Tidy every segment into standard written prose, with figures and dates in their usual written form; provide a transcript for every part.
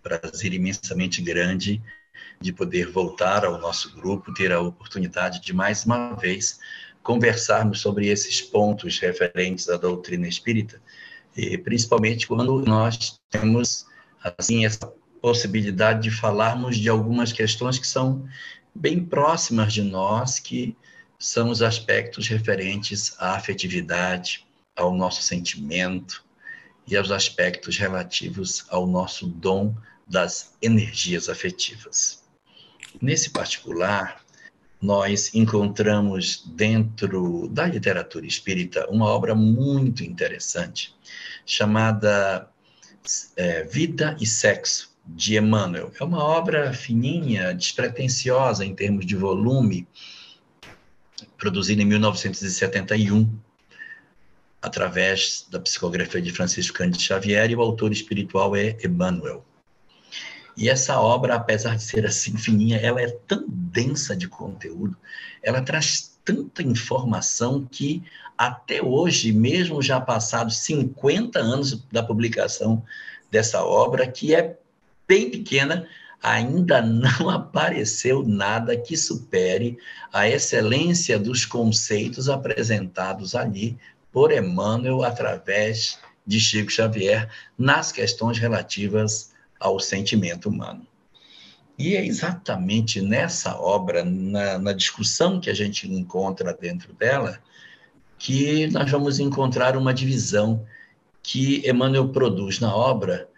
prazer imensamente grande de poder voltar ao nosso grupo, ter a oportunidade de, mais uma vez, conversarmos sobre esses pontos referentes à doutrina espírita, e principalmente quando nós temos, assim, essa possibilidade de falarmos de algumas questões que são bem próximas de nós, que são os aspectos referentes à afetividade, ao nosso sentimento e aos aspectos relativos ao nosso dom das energias afetivas. Nesse particular, nós encontramos dentro da literatura espírita uma obra muito interessante, chamada Vida e Sexo, de Emmanuel. É uma obra fininha, despretensiosa em termos de volume, produzida em 1971, através da psicografia de Francisco Cândido Xavier, e o autor espiritual é Emmanuel. E essa obra, apesar de ser assim fininha, ela é tão densa de conteúdo, ela traz tanta informação que até hoje, mesmo já passados 50 anos da publicação dessa obra, que é bem pequena, ainda não apareceu nada que supere a excelência dos conceitos apresentados ali por Emmanuel através de Chico Xavier nas questões relativas ao sentimento humano. E é exatamente nessa obra, na discussão que a gente encontra dentro dela, que nós vamos encontrar uma divisão que Emmanuel produz na obra,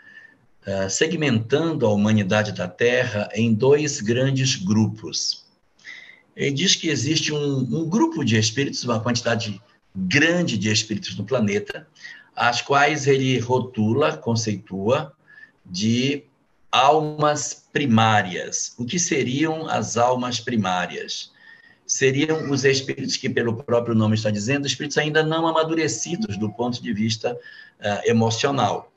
segmentando a humanidade da Terra em dois grandes grupos. Ele diz que existe um grupo de espíritos, uma quantidade grande de espíritos no planeta, as quais ele rotula, conceitua, de almas primárias. O que seriam as almas primárias? Seriam os espíritos que, pelo próprio nome está dizendo, espíritos ainda não amadurecidos do ponto de vista emocional.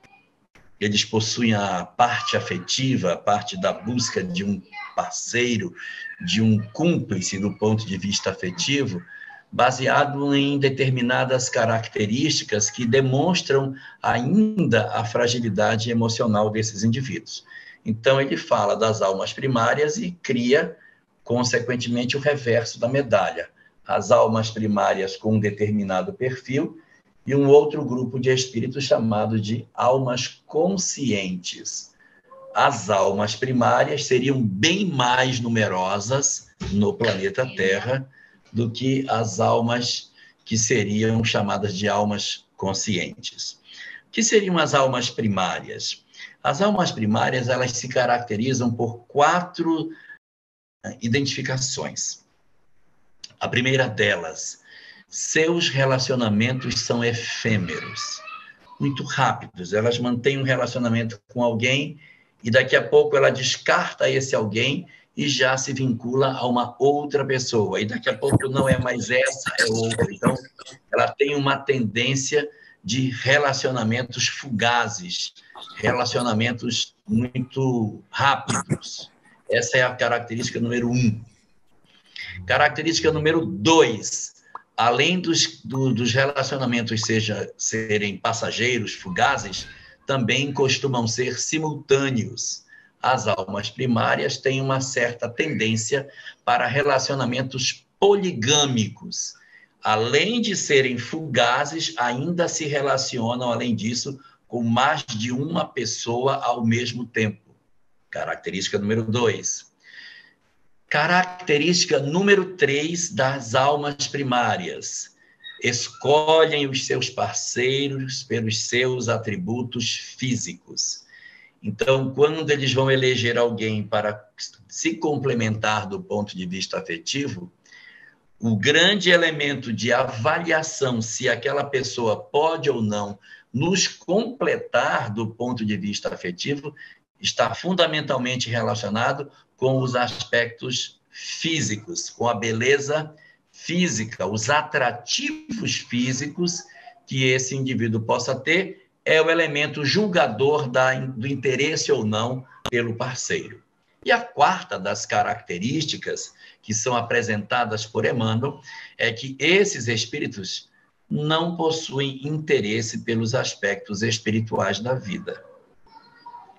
Eles possuem a parte afetiva, a parte da busca de um parceiro, de um cúmplice do ponto de vista afetivo, baseado em determinadas características que demonstram ainda a fragilidade emocional desses indivíduos. Então, ele fala das almas primárias e cria, consequentemente, o reverso da medalha. As almas primárias com um determinado perfil e um outro grupo de espíritos chamado de almas conscientes. As almas primárias seriam bem mais numerosas no planeta Terra do que as almas que seriam chamadas de almas conscientes. O que seriam as almas primárias? As almas primárias, elas se caracterizam por 4 identificações. A primeira delas, seus relacionamentos são efêmeros, muito rápidos. Elas mantêm um relacionamento com alguém e daqui a pouco ela descarta esse alguém e já se vincula a uma outra pessoa. E daqui a pouco não é mais essa, é outra. Então, ela tem uma tendência de relacionamentos fugazes, relacionamentos muito rápidos. Essa é a característica número 1. Característica número 2, além dos relacionamentos serem passageiros, fugazes, também costumam ser simultâneos. As almas primárias têm uma certa tendência para relacionamentos poligâmicos. Além de serem fugazes, ainda se relacionam, além disso, com mais de uma pessoa ao mesmo tempo. Característica número 2. Característica número 3 das almas primárias. Escolhem os seus parceiros pelos seus atributos físicos. Então, quando eles vão eleger alguém para se complementar do ponto de vista afetivo, o grande elemento de avaliação se aquela pessoa pode ou não nos completar do ponto de vista afetivo está fundamentalmente relacionado com os aspectos físicos, com a beleza física, os atrativos físicos que esse indivíduo possa ter, é o elemento julgador do interesse ou não pelo parceiro. E a quarta das características que são apresentadas por Emmanuel é que esses espíritos não possuem interesse pelos aspectos espirituais da vida.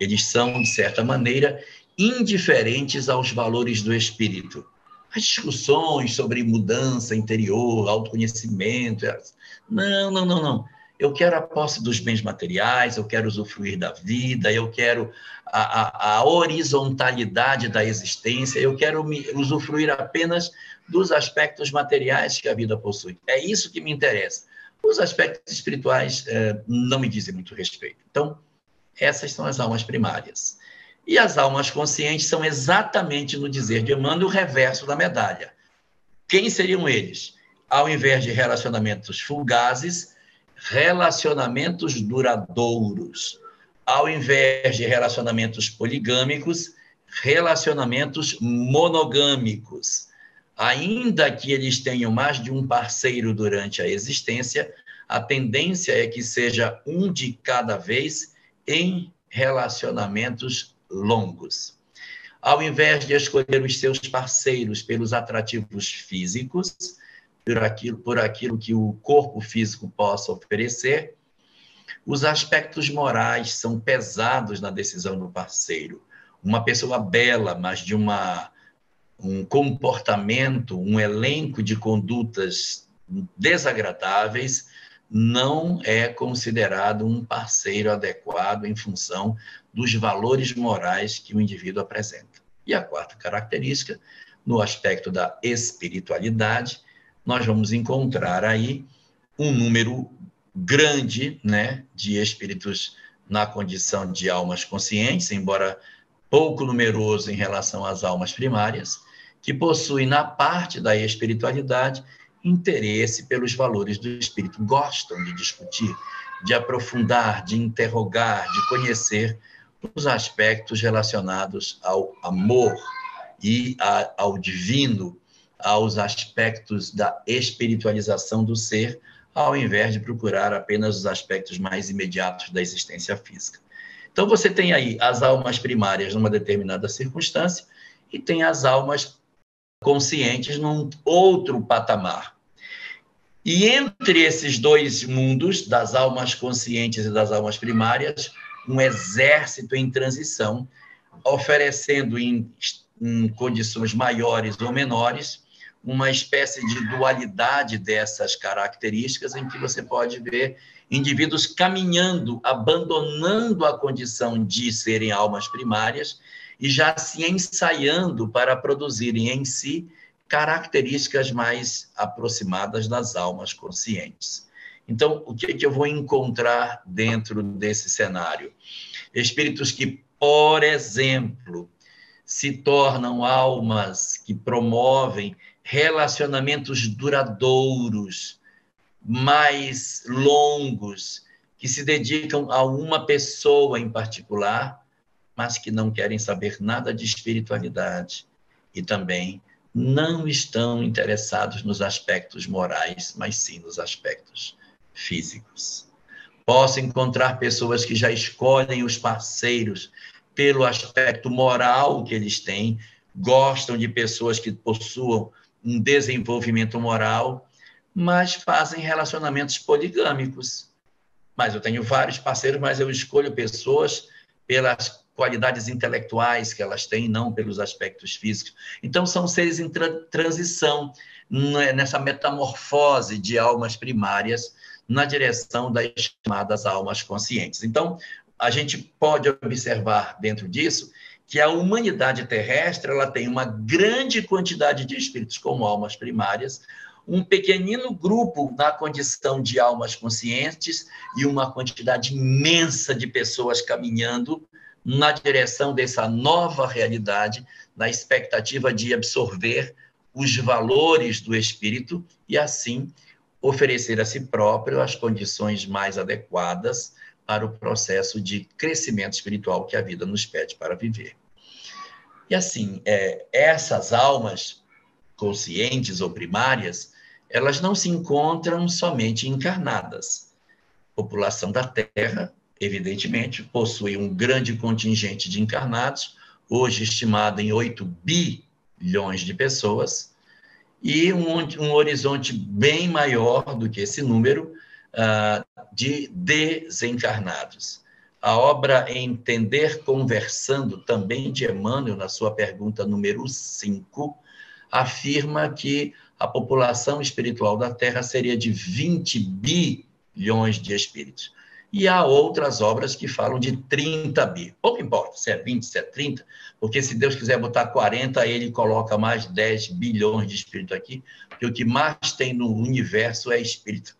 Eles são, de certa maneira, indiferentes aos valores do espírito. As discussões sobre mudança interior, autoconhecimento, não. Eu quero a posse dos bens materiais, eu quero usufruir da vida, eu quero a horizontalidade da existência, eu quero usufruir apenas dos aspectos materiais que a vida possui. É isso que me interessa. Os aspectos espirituais não me dizem muito respeito. Então, essas são as almas primárias. E as almas conscientes são exatamente, no dizer de Emmanuel, o reverso da medalha. Quem seriam eles? Ao invés de relacionamentos fugazes, relacionamentos duradouros. Ao invés de relacionamentos poligâmicos, relacionamentos monogâmicos. Ainda que eles tenham mais de um parceiro durante a existência, a tendência é que seja um de cada vez em relacionamentos longos. Ao invés de escolher os seus parceiros pelos atrativos físicos, por aquilo que o corpo físico possa oferecer, os aspectos morais são pesados na decisão do parceiro. Uma pessoa bela, mas de um comportamento, um elenco de condutas desagradáveis, não é considerado um parceiro adequado em função dos valores morais que o indivíduo apresenta. E a quarta característica, no aspecto da espiritualidade, nós vamos encontrar aí um número grande, né, de espíritos na condição de almas conscientes, embora pouco numeroso em relação às almas primárias, que possuem na parte da espiritualidade interesse pelos valores do espírito, gostam de discutir, de aprofundar, de interrogar, de conhecer os aspectos relacionados ao amor e ao divino, aos aspectos da espiritualização do ser, ao invés de procurar apenas os aspectos mais imediatos da existência física. Então, você tem aí as almas primárias numa determinada circunstância e tem as almas conscientes num outro patamar. E entre esses dois mundos, das almas conscientes e das almas primárias, um exército em transição, oferecendo em condições maiores ou menores, uma espécie de dualidade dessas características, em que você pode ver indivíduos caminhando, abandonando a condição de serem almas primárias e já se ensaiando para produzirem em si características mais aproximadas das almas conscientes. Então, o que eu vou encontrar dentro desse cenário? Espíritos que, por exemplo, se tornam almas que promovem relacionamentos duradouros, mais longos, que se dedicam a uma pessoa em particular, mas que não querem saber nada de espiritualidade e também não estão interessados nos aspectos morais, mas sim nos aspectos físicos. Posso encontrar pessoas que já escolhem os parceiros pelo aspecto moral que eles têm, gostam de pessoas que possuam um desenvolvimento moral, mas fazem relacionamentos poligâmicos. Mas eu tenho vários parceiros, mas eu escolho pessoas pelas qualidades intelectuais que elas têm, não pelos aspectos físicos. Então, são seres em transição, nessa metamorfose de almas primárias na direção das chamadas almas conscientes. Então, a gente pode observar dentro disso que a humanidade terrestre ela tem uma grande quantidade de espíritos como almas primárias, um pequenino grupo na condição de almas conscientes e uma quantidade imensa de pessoas caminhando na direção dessa nova realidade, na expectativa de absorver os valores do espírito e, assim, oferecer a si próprio as condições mais adequadas para o processo de crescimento espiritual que a vida nos pede para viver. E, assim, essas almas conscientes ou primárias, elas não se encontram somente encarnadas. A população da Terra, evidentemente, possui um grande contingente de encarnados, hoje estimado em 8 bilhões de pessoas, e um horizonte bem maior do que esse número de desencarnados. A obra Entender Conversando, também de Emmanuel, na sua pergunta número 5, afirma que a população espiritual da Terra seria de 20 bilhões de espíritos. E há outras obras que falam de 30 bi. Pouco importa se é 20, se é 30, porque se Deus quiser botar 40, ele coloca mais 10 bilhões de espíritos aqui, porque o que mais tem no universo é espírito,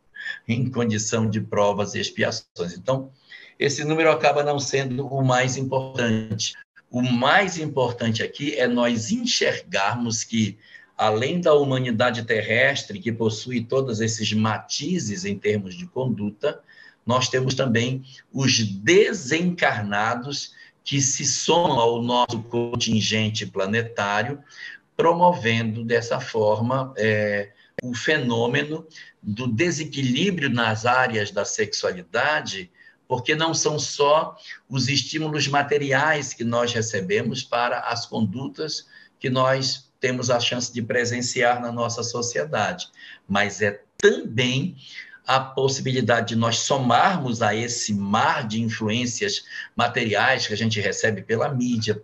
em condição de provas e expiações. Então, esse número acaba não sendo o mais importante. O mais importante aqui é nós enxergarmos que, além da humanidade terrestre, que possui todos esses matizes em termos de conduta, nós temos também os desencarnados que se somam ao nosso contingente planetário, promovendo dessa forma o fenômeno do desequilíbrio nas áreas da sexualidade, porque não são só os estímulos materiais que nós recebemos para as condutas que nós temos a chance de presenciar na nossa sociedade, mas é também a possibilidade de nós somarmos a esse mar de influências materiais que a gente recebe pela mídia,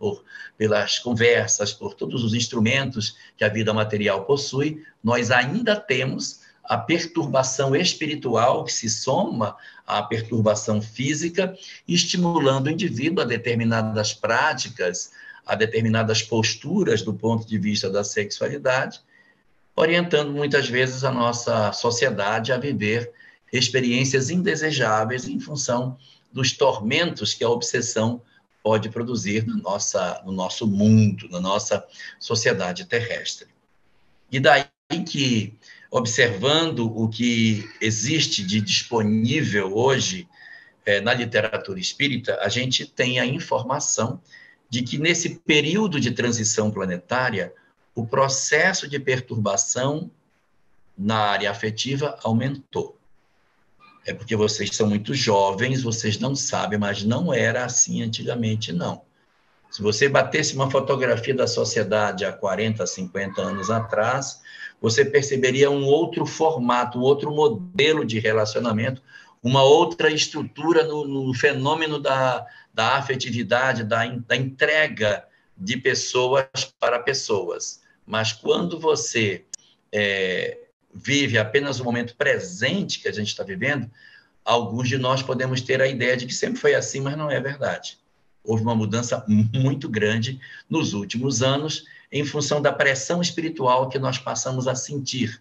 pelas conversas, por todos os instrumentos que a vida material possui, nós ainda temos a perturbação espiritual que se soma à perturbação física, estimulando o indivíduo a determinadas práticas, a determinadas posturas do ponto de vista da sexualidade, orientando muitas vezes a nossa sociedade a viver experiências indesejáveis em função dos tormentos que a obsessão pode produzir no nosso mundo, na nossa sociedade terrestre. E daí que, observando o que existe de disponível hoje na literatura espírita, a gente tem a informação de que nesse período de transição planetária, o processo de perturbação na área afetiva aumentou. É porque vocês são muito jovens, vocês não sabem, mas não era assim antigamente, não. Se você batesse uma fotografia da sociedade há 40, 50 anos atrás, você perceberia um outro formato, um outro modelo de relacionamento, uma outra estrutura no fenômeno da afetividade, da entrega de pessoas para pessoas. Mas quando você vive apenas o momento presente que a gente está vivendo, alguns de nós podemos ter a ideia de que sempre foi assim, mas não é verdade. Houve uma mudança muito grande nos últimos anos, em função da pressão espiritual que nós passamos a sentir.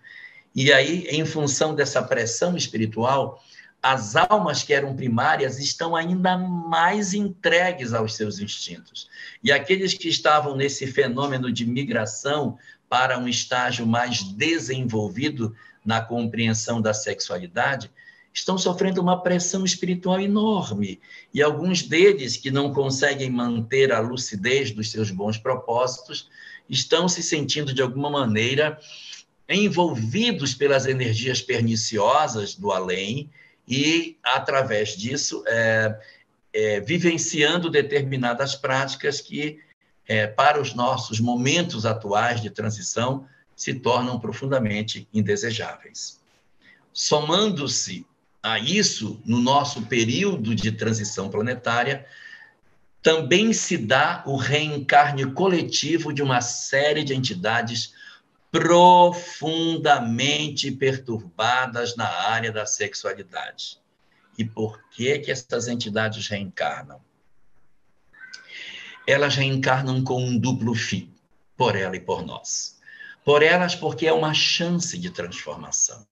E aí, em função dessa pressão espiritual, as almas que eram primárias estão ainda mais entregues aos seus instintos. E aqueles que estavam nesse fenômeno de migração para um estágio mais desenvolvido na compreensão da sexualidade, estão sofrendo uma pressão espiritual enorme. E alguns deles, que não conseguem manter a lucidez dos seus bons propósitos, estão se sentindo, de alguma maneira, envolvidos pelas energias perniciosas do além e, através disso, vivenciando determinadas práticas que, para os nossos momentos atuais de transição, se tornam profundamente indesejáveis. Somando-se a isso, no nosso período de transição planetária, também se dá o reencarne coletivo de uma série de entidades profundamente perturbadas na área da sexualidade. E por que essas entidades reencarnam? Elas reencarnam com um duplo fim, por ela e por nós. Por elas, porque é uma chance de transformação.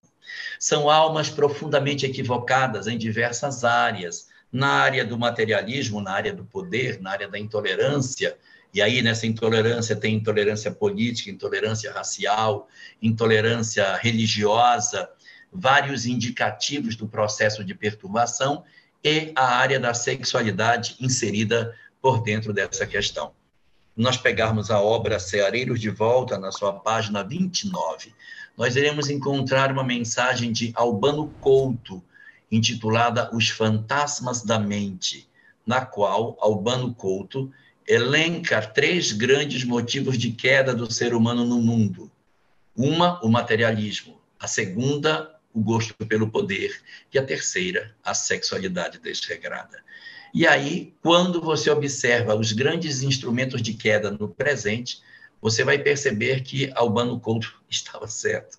São almas profundamente equivocadas em diversas áreas, na área do materialismo, na área do poder, na área da intolerância, e aí nessa intolerância tem intolerância política, intolerância racial, intolerância religiosa, vários indicativos do processo de perturbação e a área da sexualidade inserida por dentro dessa questão. Nós pegarmos a obra Ceareiros de Volta, na sua página 29, nós iremos encontrar uma mensagem de Albano Couto, intitulada Os Fantasmas da Mente, na qual Albano Couto elenca 3 grandes motivos de queda do ser humano no mundo. Uma, o materialismo. A segunda, o gosto pelo poder. E a terceira, a sexualidade desregrada. E aí, quando você observa os grandes instrumentos de queda no presente, você vai perceber que Albano Couto estava certo.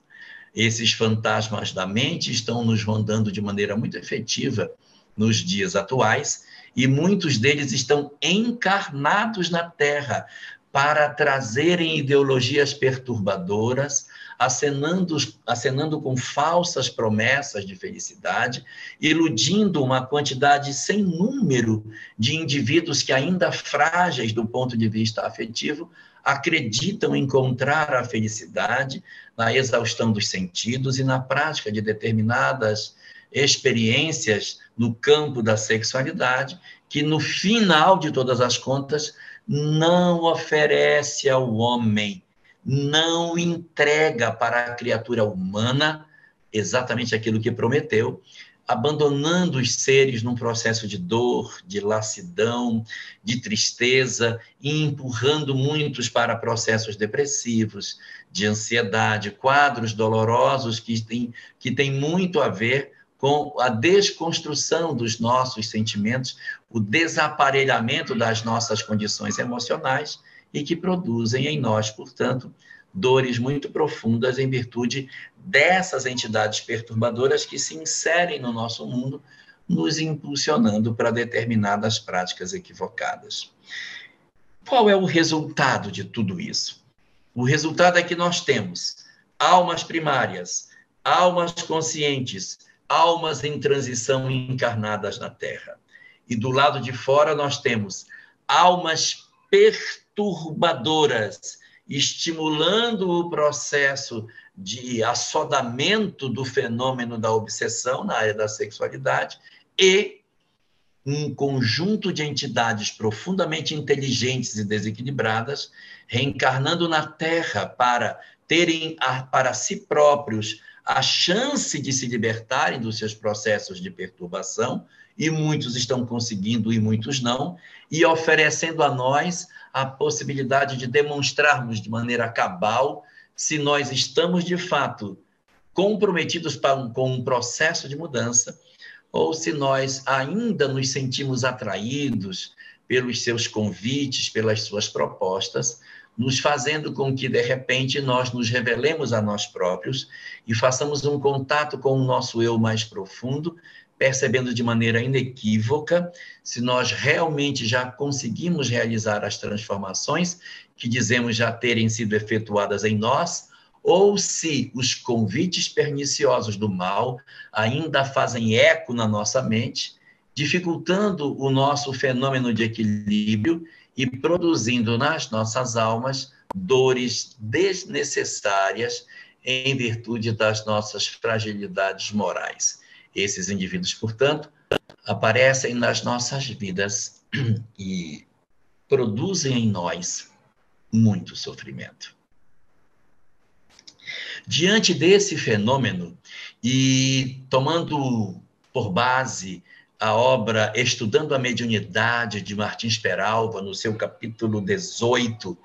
Esses fantasmas da mente estão nos rondando de maneira muito efetiva nos dias atuais, e muitos deles estão encarnados na Terra para trazerem ideologias perturbadoras, acenando com falsas promessas de felicidade, iludindo uma quantidade sem número de indivíduos que, ainda frágeis do ponto de vista afetivo, acreditam encontrar a felicidade na exaustão dos sentidos e na prática de determinadas experiências no campo da sexualidade, que no final de todas as contas não oferece ao homem, não entrega para a criatura humana exatamente aquilo que prometeu, abandonando os seres num processo de dor, de lassidão, de tristeza, e empurrando muitos para processos depressivos, de ansiedade, quadros dolorosos que têm muito a ver com a desconstrução dos nossos sentimentos, o desaparelhamento das nossas condições emocionais e que produzem em nós, portanto, dores muito profundas em virtude dessas entidades perturbadoras que se inserem no nosso mundo, nos impulsionando para determinadas práticas equivocadas. Qual é o resultado de tudo isso? O resultado é que nós temos almas primárias, almas conscientes, almas em transição encarnadas na Terra. E do lado de fora nós temos almas perturbadoras, estimulando o processo de assodamento do fenômeno da obsessão na área da sexualidade, e um conjunto de entidades profundamente inteligentes e desequilibradas, reencarnando na Terra para terem para si próprios a chance de se libertarem dos seus processos de perturbação, e muitos estão conseguindo e muitos não, e oferecendo a nós a possibilidade de demonstrarmos de maneira cabal se nós estamos, de fato, comprometidos com um processo de mudança, ou se nós ainda nos sentimos atraídos pelos seus convites, pelas suas propostas, nos fazendo com que, de repente, nós nos revelemos a nós próprios e façamos um contato com o nosso eu mais profundo, percebendo de maneira inequívoca se nós realmente já conseguimos realizar as transformações que dizemos já terem sido efetuadas em nós, ou se os convites perniciosos do mal ainda fazem eco na nossa mente, dificultando o nosso fenômeno de equilíbrio e produzindo nas nossas almas dores desnecessárias em virtude das nossas fragilidades morais. Esses indivíduos, portanto, aparecem nas nossas vidas e produzem em nós muito sofrimento. Diante desse fenômeno, e tomando por base a obra Estudando a Mediunidade, de Martins Peralva, no seu capítulo 18,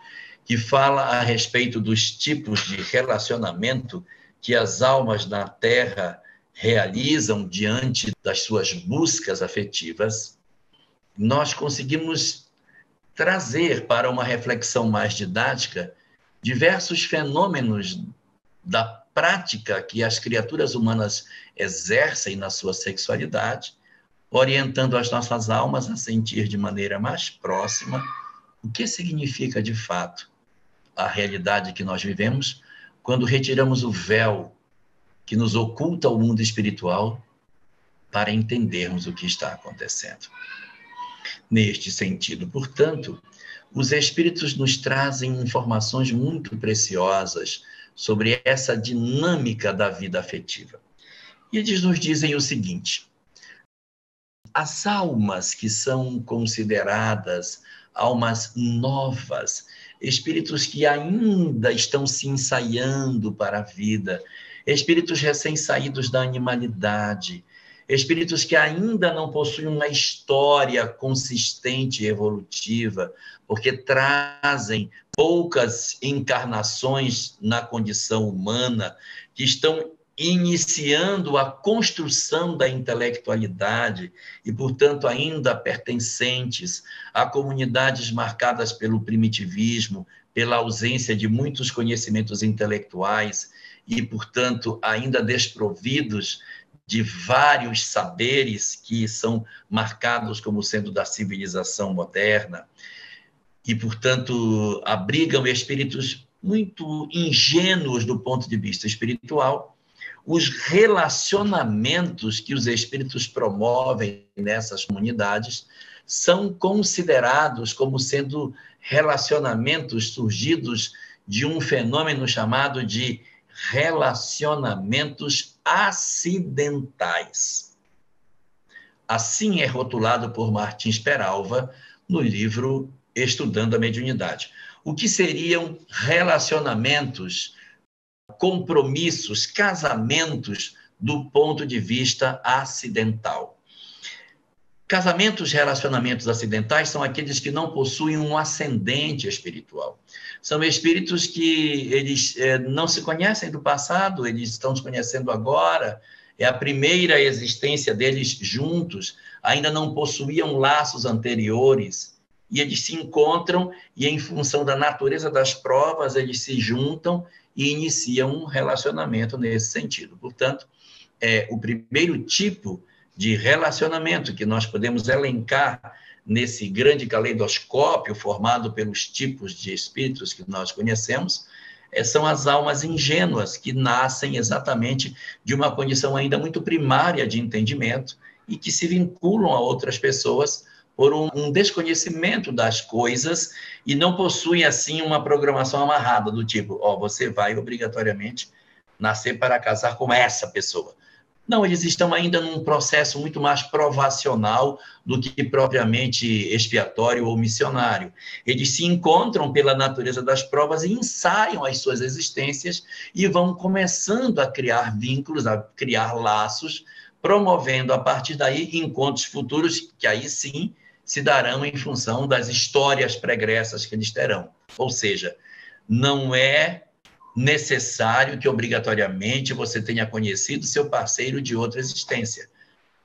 que fala a respeito dos tipos de relacionamento que as almas na Terra realizam diante das suas buscas afetivas, nós conseguimos trazer para uma reflexão mais didática diversos fenômenos da prática que as criaturas humanas exercem na sua sexualidade, orientando as nossas almas a sentir de maneira mais próxima o que significa, de fato, a realidade que nós vivemos quando retiramos o véu que nos oculta o mundo espiritual para entendermos o que está acontecendo. Neste sentido, portanto, os espíritos nos trazem informações muito preciosas sobre essa dinâmica da vida afetiva. E eles nos dizem o seguinte: as almas que são consideradas almas novas, espíritos que ainda estão se ensaiando para a vida, espíritos recém-saídos da animalidade, espíritos que ainda não possuem uma história consistente e evolutiva, porque trazem poucas encarnações na condição humana, que estão iniciando a construção da intelectualidade e, portanto, ainda pertencentes a comunidades marcadas pelo primitivismo, pela ausência de muitos conhecimentos intelectuais e, portanto, ainda desprovidos de vários saberes que são marcados como sendo da civilização moderna e, portanto, abrigam espíritos muito ingênuos do ponto de vista espiritual. Os relacionamentos que os espíritos promovem nessas comunidades são considerados como sendo relacionamentos surgidos de um fenômeno chamado de relacionamentos acidentais. Assim é rotulado por Martins Peralva no livro Estudando a Mediunidade. O que seriam relacionamentos, compromissos, casamentos do ponto de vista acidental? Casamentos, relacionamentos acidentais são aqueles que não possuem um ascendente espiritual. São espíritos que eles não se conhecem do passado, eles estão se conhecendo agora, é a primeira existência deles juntos, ainda não possuíam laços anteriores, e eles se encontram e, em função da natureza das provas, eles se juntam e iniciam um relacionamento nesse sentido. Portanto, o primeiro tipo de relacionamento que nós podemos elencar nesse grande caleidoscópio formado pelos tipos de espíritos que nós conhecemos, são as almas ingênuas, que nascem exatamente de uma condição ainda muito primária de entendimento e que se vinculam a outras pessoas por um desconhecimento das coisas e não possuem, assim, uma programação amarrada do tipo, você vai obrigatoriamente nascer para casar com essa pessoa. Não, eles estão ainda num processo muito mais provacional do que propriamente expiatório ou missionário. Eles se encontram pela natureza das provas e ensaiam as suas existências e vão começando a criar vínculos, a criar laços, promovendo a partir daí encontros futuros que aí sim se darão em função das histórias pregressas que eles terão. Ou seja, não é necessário que obrigatoriamente você tenha conhecido seu parceiro de outra existência.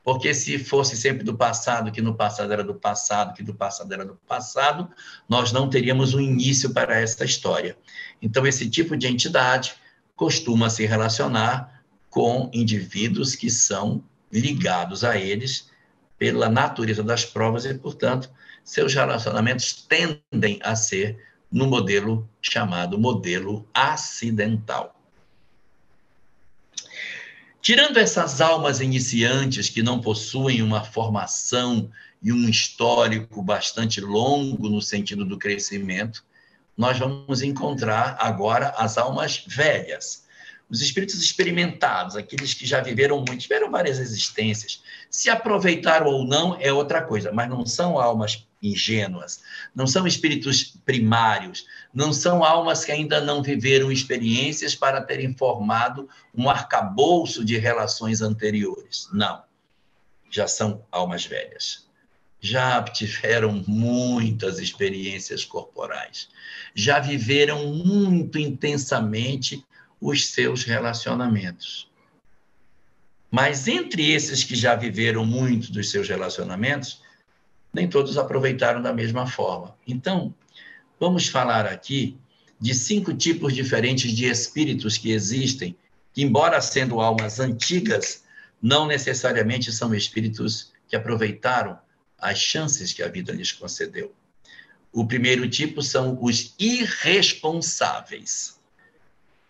Porque se fosse sempre do passado, que no passado era do passado, que do passado era do passado, nós não teríamos um início para essa história. Então, esse tipo de entidade costuma se relacionar com indivíduos que são ligados a eles pela natureza das provas e, portanto, seus relacionamentos tendem a ser no modelo chamado modelo acidental. Tirando essas almas iniciantes que não possuem uma formação e um histórico bastante longo no sentido do crescimento, nós vamos encontrar agora as almas velhas, os espíritos experimentados, aqueles que já viveram muito, tiveram várias existências. Se aproveitaram ou não é outra coisa, mas não são almas ingênuas, não são espíritos primários, não são almas que ainda não viveram experiências para terem formado um arcabouço de relações anteriores. Não, já são almas velhas. Já tiveram muitas experiências corporais, já viveram muito intensamente os seus relacionamentos. Mas entre esses que já viveram muito dos seus relacionamentos, nem todos aproveitaram da mesma forma. Então, vamos falar aqui de 5 tipos diferentes de espíritos que existem, que, embora sendo almas antigas, não necessariamente são espíritos que aproveitaram as chances que a vida lhes concedeu. O primeiro tipo são os irresponsáveis.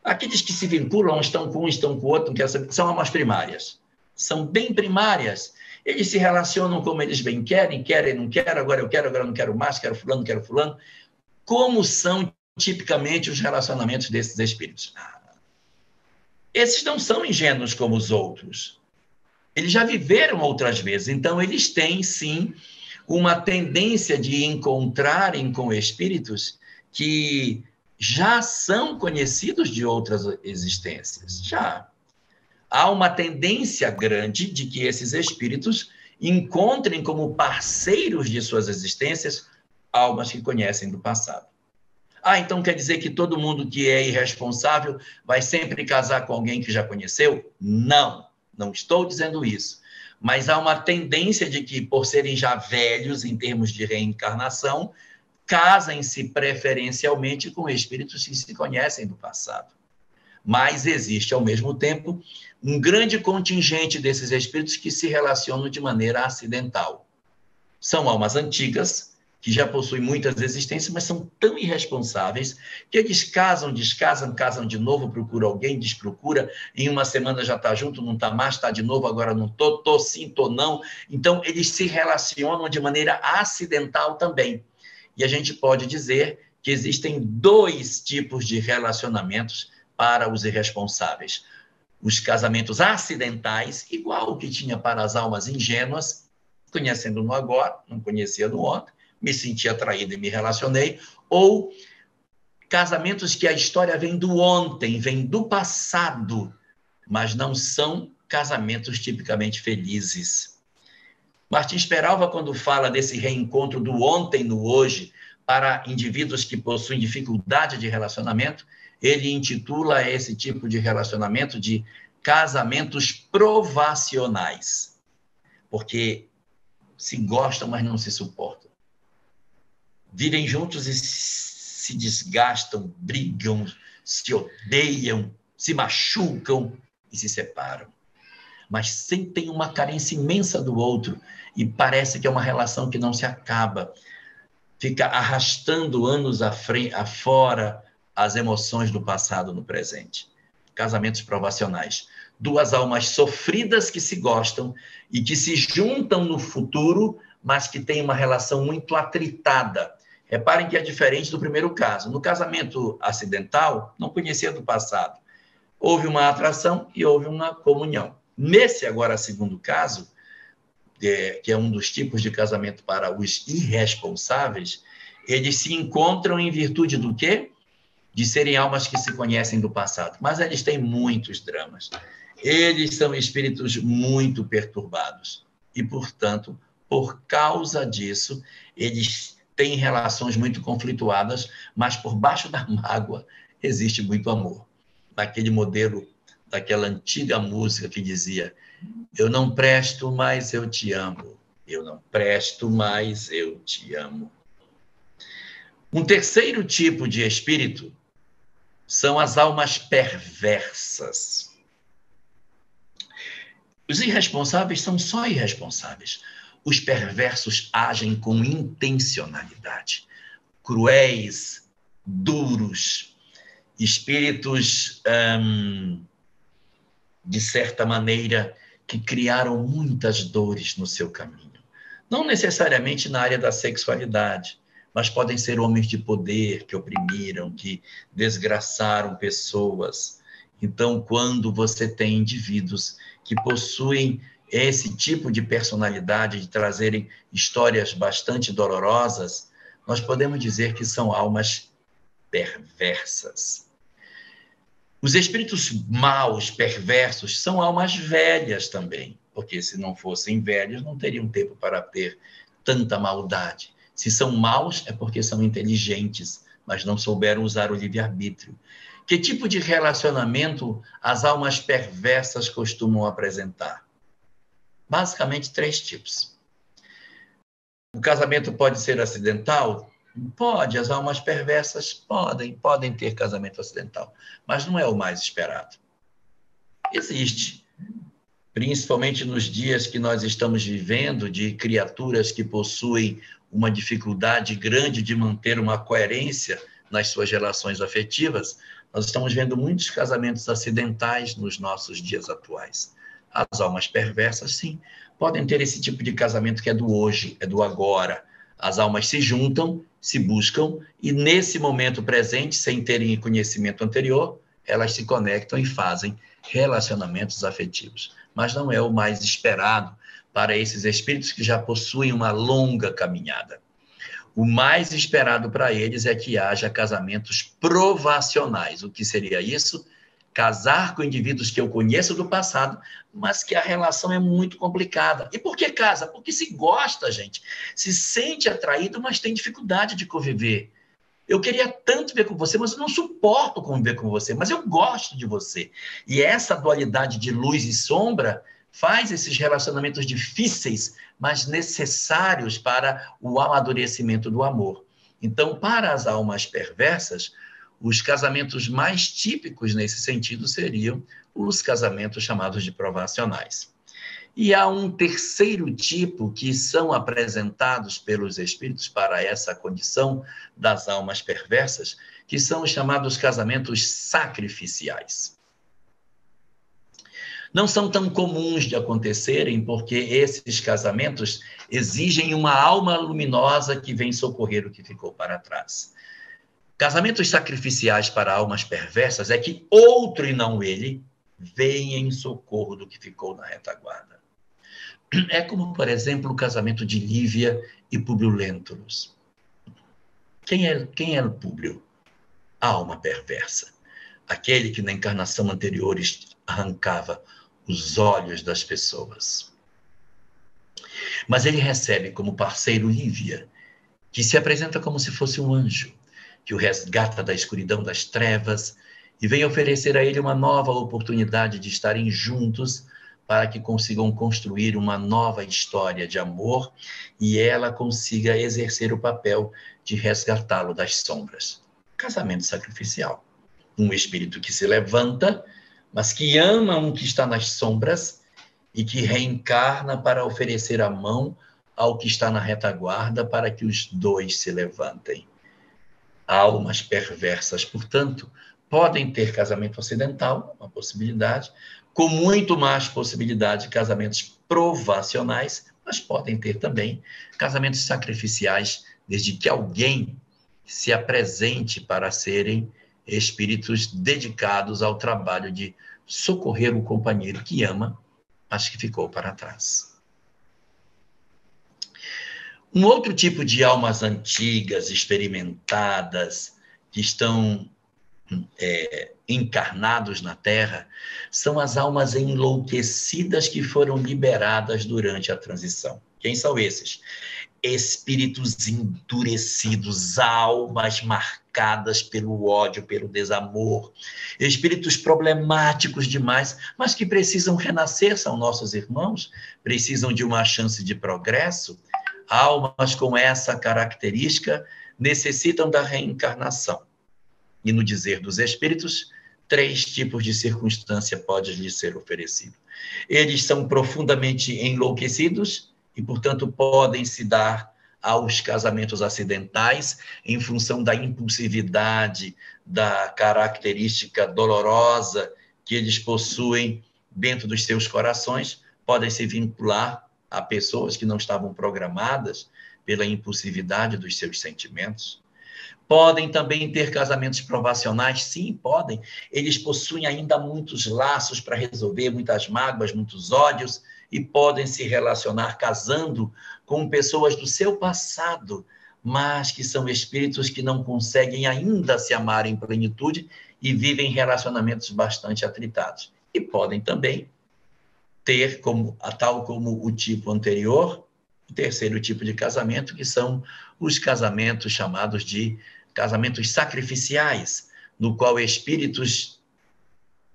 Aqueles que se vinculam, estão com um, estão com o outro, não quero saber, são almas primárias. São bem primárias. Eles se relacionam como eles bem querem, não querem, agora eu quero, agora eu não quero mais, quero fulano. Como são tipicamente os relacionamentos desses espíritos? Esses não são ingênuos como os outros. Eles já viveram outras vezes, então eles têm, sim, uma tendência de encontrarem com espíritos que já são conhecidos de outras existências. Já. Há uma tendência grande de que esses espíritos encontrem como parceiros de suas existências almas que conhecem do passado. Ah, então quer dizer que todo mundo que é irresponsável vai sempre casar com alguém que já conheceu? Não, não estou dizendo isso. Mas há uma tendência de que, por serem já velhos em termos de reencarnação, casem-se preferencialmente com espíritos que se conhecem do passado. Mas existe, ao mesmo tempo, um grande contingente desses espíritos que se relacionam de maneira acidental. São almas antigas, que já possuem muitas existências, mas são tão irresponsáveis que eles casam, descasam, casam de novo, procura alguém, desprocura, em uma semana já está junto, não está mais, está de novo, agora não estou sim, estou não. Então, eles se relacionam de maneira acidental também. E a gente pode dizer que existem dois tipos de relacionamentos para os irresponsáveis. Os casamentos acidentais, igual o que tinha para as almas ingênuas, conhecendo no agora, não conhecia no ontem, me senti atraído e me relacionei, ou casamentos que a história vem do ontem, vem do passado, mas não são casamentos tipicamente felizes. Martins Peralva, quando fala desse reencontro do ontem no hoje para indivíduos que possuem dificuldade de relacionamento, ele intitula esse tipo de relacionamento de casamentos provacionais, porque se gostam, mas não se suportam. Vivem juntos e se desgastam, brigam, se odeiam, se machucam e se separam. Mas sentem uma carência imensa do outro e parece que é uma relação que não se acaba. Fica arrastando anos afora as emoções do passado no presente. Casamentos provacionais. Duas almas sofridas que se gostam e que se juntam no futuro, mas que têm uma relação muito atritada. Reparem que é diferente do primeiro caso. No casamento acidental, não conhecia do passado. Houve uma atração e houve uma comunhão. Nesse, agora, segundo caso, que é um dos tipos de casamento para os irresponsáveis, eles se encontram em virtude do quê? De serem almas que se conhecem do passado. Mas eles têm muitos dramas. Eles são espíritos muito perturbados. E, portanto, por causa disso, eles têm relações muito conflituadas, mas por baixo da mágoa existe muito amor. Naquele modelo daquela antiga música que dizia: eu não presto, mas eu te amo. Eu não presto, mas eu te amo. Um terceiro tipo de espírito são as almas perversas. Os irresponsáveis são só irresponsáveis. Os perversos agem com intencionalidade. Cruéis, duros, espíritos, de certa maneira, que criaram muitas dores no seu caminho. Não necessariamente na área da sexualidade, mas podem ser homens de poder que oprimiram, que desgraçaram pessoas. Então, quando você tem indivíduos que possuem esse tipo de personalidade, de trazerem histórias bastante dolorosas, nós podemos dizer que são almas perversas. Os espíritos maus, perversos, são almas velhas também, porque se não fossem velhos, não teriam tempo para ter tanta maldade. Se são maus, é porque são inteligentes, mas não souberam usar o livre-arbítrio. Que tipo de relacionamento as almas perversas costumam apresentar? Basicamente, 3 tipos. O casamento pode ser acidental? Pode, as almas perversas podem ter casamento acidental, mas não é o mais esperado. Existe, principalmente nos dias que nós estamos vivendo, de criaturas que possuem uma dificuldade grande de manter uma coerência nas suas relações afetivas, nós estamos vendo muitos casamentos acidentais nos nossos dias atuais. As almas perversas, sim, podem ter esse tipo de casamento que é do hoje, é do agora. As almas se juntam, se buscam, e nesse momento presente, sem terem conhecimento anterior, elas se conectam e fazem relacionamentos afetivos. Mas não é o mais esperado para esses espíritos que já possuem uma longa caminhada. O mais esperado para eles é que haja casamentos provacionais. O que seria isso? Casar com indivíduos que eu conheço do passado, mas que a relação é muito complicada. E por que casa? Porque se gosta, gente. Se sente atraído, mas tem dificuldade de conviver. Eu queria tanto ver com você, mas eu não suporto conviver com você, mas eu gosto de você. E essa dualidade de luz e sombra faz esses relacionamentos difíceis, mas necessários para o amadurecimento do amor. Então, para as almas perversas, os casamentos mais típicos nesse sentido seriam os casamentos chamados de provacionais. E há um terceiro tipo que são apresentados pelos espíritos para essa condição das almas perversas, que são os chamados casamentos sacrificiais. Não são tão comuns de acontecerem, porque esses casamentos exigem uma alma luminosa que vem socorrer o que ficou para trás. Casamentos sacrificiais para almas perversas é que outro e não ele vem em socorro do que ficou na retaguarda. É como, por exemplo, o casamento de Lívia e Públio Lentulus. Quem era Públio? A alma perversa. Aquele que na encarnação anterior arrancava os olhos das pessoas. Mas ele recebe como parceiro Lívia, que se apresenta como se fosse um anjo, que o resgata da escuridão das trevas e vem oferecer a ele uma nova oportunidade de estarem juntos para que consigam construir uma nova história de amor e ela consiga exercer o papel de resgatá-lo das sombras. Casamento sacrificial. Um espírito que se levanta, mas que ama um que está nas sombras e que reencarna para oferecer a mão ao que está na retaguarda para que os dois se levantem. Almas perversas, portanto, podem ter casamento ocidental, uma possibilidade, com muito mais possibilidade de casamentos provacionais, mas podem ter também casamentos sacrificiais, desde que alguém se apresente para serem espíritos dedicados ao trabalho de socorrer o companheiro que ama, mas que ficou para trás. Um outro tipo de almas antigas, experimentadas, que estão encarnados na Terra, são as almas enlouquecidas que foram liberadas durante a transição. Quem são esses? Espíritos endurecidos, almas marcadas pelo ódio, pelo desamor, espíritos problemáticos demais, mas que precisam renascer, são nossos irmãos, precisam de uma chance de progresso. Almas com essa característica necessitam da reencarnação. E no dizer dos espíritos, 3 tipos de circunstância podem lhes ser oferecidos. Eles são profundamente enlouquecidos e, portanto, podem se dar aos casamentos acidentais em função da impulsividade, da característica dolorosa que eles possuem dentro dos seus corações, podem se vincular a pessoas que não estavam programadas pela impulsividade dos seus sentimentos. Podem também ter casamentos provacionais, sim, podem. Eles possuem ainda muitos laços para resolver, muitas mágoas, muitos ódios, e podem se relacionar casando com pessoas do seu passado, mas que são espíritos que não conseguem ainda se amar em plenitude e vivem relacionamentos bastante atritados. E podem também ter, tal como o tipo anterior, o terceiro tipo de casamento, que são os casamentos chamados de casamentos sacrificiais, no qual espíritos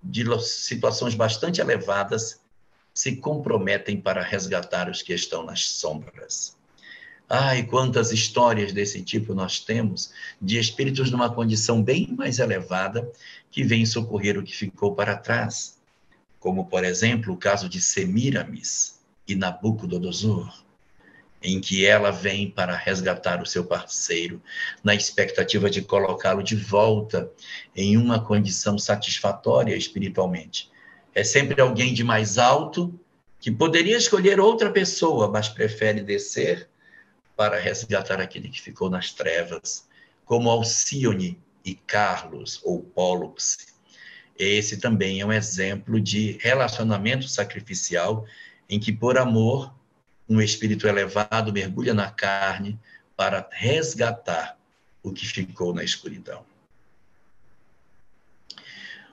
de situações bastante elevadas se comprometem para resgatar os que estão nas sombras. Ai, quantas histórias desse tipo nós temos, de espíritos numa condição bem mais elevada, que vêm socorrer o que ficou para trás, como, por exemplo, o caso de Semiramis e Nabucodonosor, em que ela vem para resgatar o seu parceiro, na expectativa de colocá-lo de volta em uma condição satisfatória espiritualmente. É sempre alguém de mais alto que poderia escolher outra pessoa, mas prefere descer para resgatar aquele que ficou nas trevas, como Alcione e Carlos, ou Pólux. Esse também é um exemplo de relacionamento sacrificial em que, por amor, um espírito elevado mergulha na carne para resgatar o que ficou na escuridão.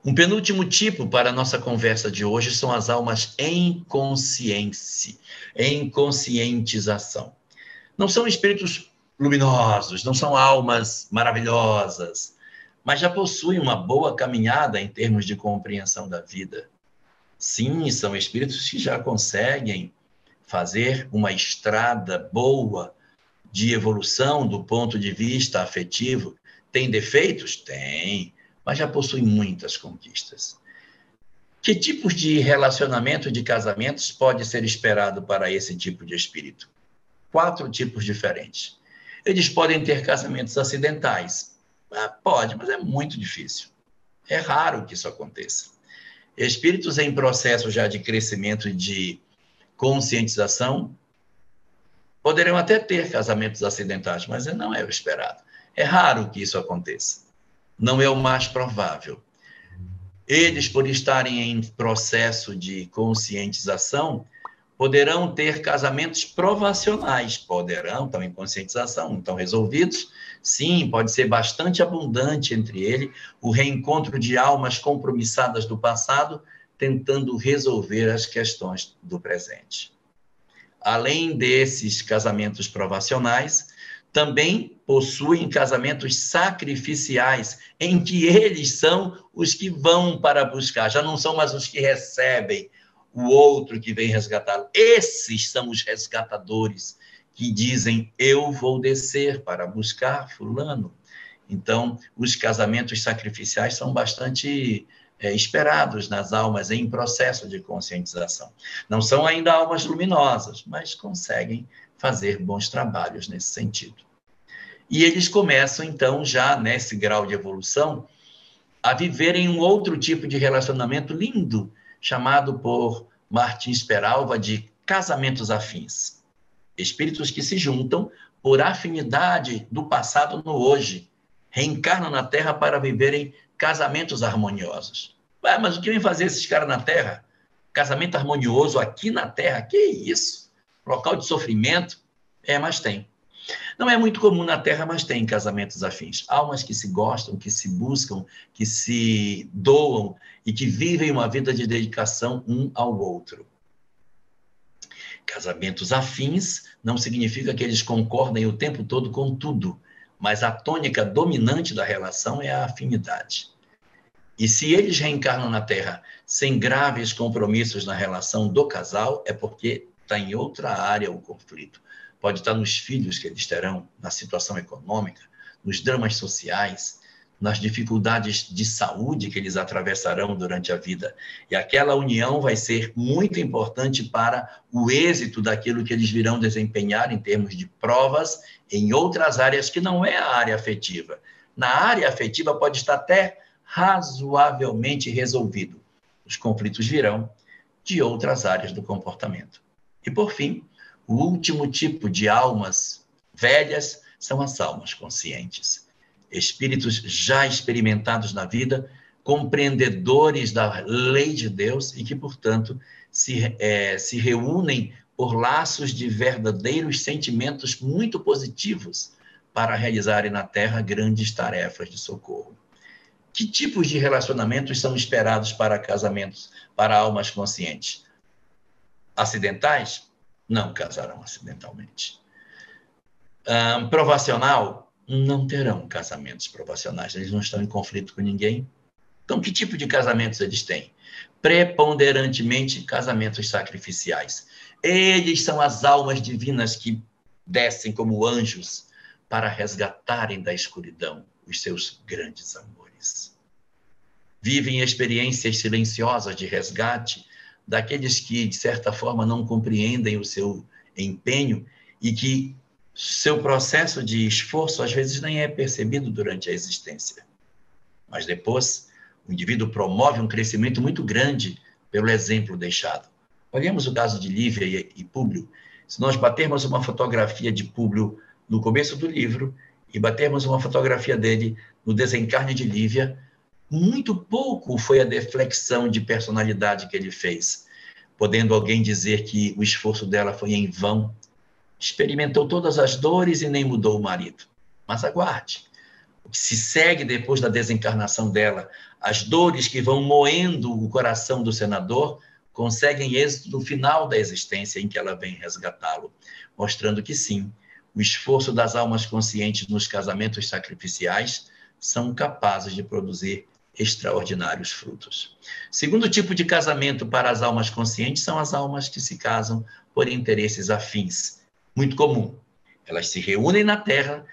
Um penúltimo tipo para a nossa conversa de hoje são as almas em conscientização. Não são espíritos luminosos, não são almas maravilhosas, mas já possuem uma boa caminhada em termos de compreensão da vida. Sim, são espíritos que já conseguem fazer uma estrada boa de evolução do ponto de vista afetivo. Tem defeitos? Tem, mas já possuem muitas conquistas. Que tipos de relacionamento, de casamentos, pode ser esperado para esse tipo de espírito? 4 tipos diferentes. Eles podem ter casamentos acidentais. Pode, mas é muito difícil. É raro que isso aconteça. Espíritos em processo já de crescimento e de conscientização poderão até ter casamentos acidentais, mas não é o esperado. É raro que isso aconteça. Não é o mais provável. Eles, por estarem em processo de conscientização, poderão ter casamentos provacionais. Poderão, estão em conscientização, não estão resolvidos. Sim, pode ser bastante abundante entre eles o reencontro de almas compromissadas do passado, tentando resolver as questões do presente. Além desses casamentos provacionais, também possuem casamentos sacrificiais, em que eles são os que vão para buscar, já não são mais os que recebem o outro que vem resgatá-lo. Esses são os resgatadores que dizem, eu vou descer para buscar fulano. Então, os casamentos sacrificiais são bastante esperados nas almas em processo de conscientização. Não são ainda almas luminosas, mas conseguem fazer bons trabalhos nesse sentido. E eles começam, então, já nesse grau de evolução, a viverem um outro tipo de relacionamento lindo, chamado por Martins Peralva de casamentos afins. Espíritos que se juntam por afinidade do passado no hoje, reencarnam na Terra para viverem casamentos harmoniosos. Mas o que vem fazer esses caras na Terra? Casamento harmonioso aqui na Terra? Que isso? Local de sofrimento? Mas tem. Não é muito comum na Terra, mas tem casamentos afins. Almas que se gostam, que se buscam, que se doam e que vivem uma vida de dedicação um ao outro. Casamentos afins não significa que eles concordem o tempo todo com tudo, mas a tônica dominante da relação é a afinidade. E se eles reencarnam na Terra sem graves compromissos na relação do casal, é porque está em outra área o conflito. Pode estar nos filhos que eles terão, na situação econômica, nos dramas sociais, nas dificuldades de saúde que eles atravessarão durante a vida. E aquela união vai ser muito importante para o êxito daquilo que eles virão desempenhar em termos de provas em outras áreas que não é a área afetiva. Na área afetiva pode estar até razoavelmente resolvido. Os conflitos virão de outras áreas do comportamento. E, por fim, o último tipo de almas velhas são as almas conscientes. Espíritos já experimentados na vida, compreendedores da lei de Deus e que, portanto, se reúnem por laços de verdadeiros sentimentos muito positivos para realizarem na Terra grandes tarefas de socorro. Que tipos de relacionamentos são esperados para casamentos, para almas conscientes? Acidentais? Não casarão acidentalmente. Provacional? Não terão casamentos provacionais. Eles não estão em conflito com ninguém. Então, que tipo de casamentos eles têm? Preponderantemente, casamentos sacrificiais. Eles são as almas divinas que descem como anjos para resgatarem da escuridão os seus grandes amores. Vivem experiências silenciosas de resgate daqueles que, de certa forma, não compreendem o seu empenho e que seu processo de esforço, às vezes, nem é percebido durante a existência. Mas depois, o indivíduo promove um crescimento muito grande pelo exemplo deixado. Olhemos o caso de Lívia e Públio. Se nós batermos uma fotografia de Públio no começo do livro e batermos uma fotografia dele no desencarne de Lívia, muito pouco foi a deflexão de personalidade que ele fez, podendo alguém dizer que o esforço dela foi em vão. Experimentou todas as dores e nem mudou o marido. Mas aguarde. O que se segue depois da desencarnação dela, as dores que vão moendo o coração do senador, conseguem êxito no final da existência em que ela vem resgatá-lo, mostrando que sim, o esforço das almas conscientes nos casamentos sacrificiais são capazes de produzir extraordinários frutos. Segundo tipo de casamento para as almas conscientes são as almas que se casam por interesses afins. Muito comum. Elas se reúnem na Terra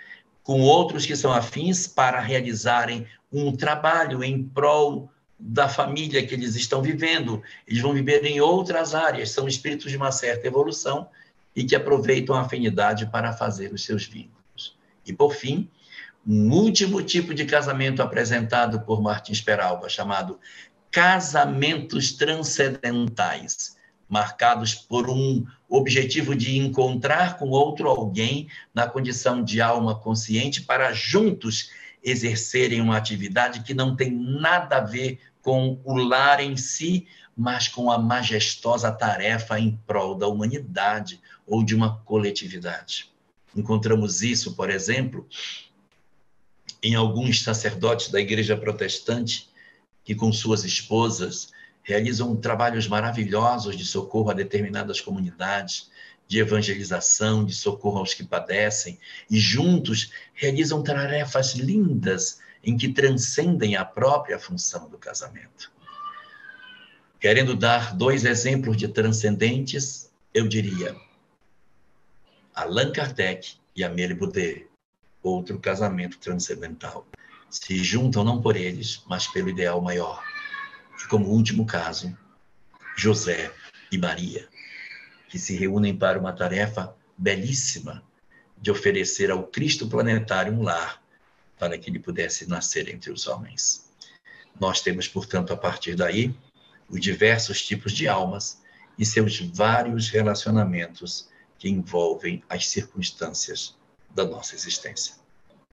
com outros que são afins para realizarem um trabalho em prol da família que eles estão vivendo. Eles vão viver em outras áreas, são espíritos de uma certa evolução e que aproveitam a afinidade para fazer os seus vínculos. E, por fim, um último tipo de casamento apresentado por Martins Peralva, chamado casamentos transcendentais, marcados por um objetivo de encontrar com outro alguém na condição de alma consciente para juntos exercerem uma atividade que não tem nada a ver com o lar em si, mas com a majestosa tarefa em prol da humanidade ou de uma coletividade. Encontramos isso, por exemplo, em alguns sacerdotes da Igreja Protestante que, com suas esposas, realizam trabalhos maravilhosos de socorro a determinadas comunidades, de evangelização, de socorro aos que padecem, e juntos realizam tarefas lindas em que transcendem a própria função do casamento. Querendo dar 2 exemplos de transcendentes, eu diria Allan Kardec e Amélie Boudet, outro casamento transcendental. Se juntam não por eles, mas pelo ideal maior. E como último caso, José e Maria, que se reúnem para uma tarefa belíssima de oferecer ao Cristo planetário um lar para que ele pudesse nascer entre os homens. Nós temos, portanto, a partir daí, os diversos tipos de almas e seus vários relacionamentos que envolvem as circunstâncias da nossa existência.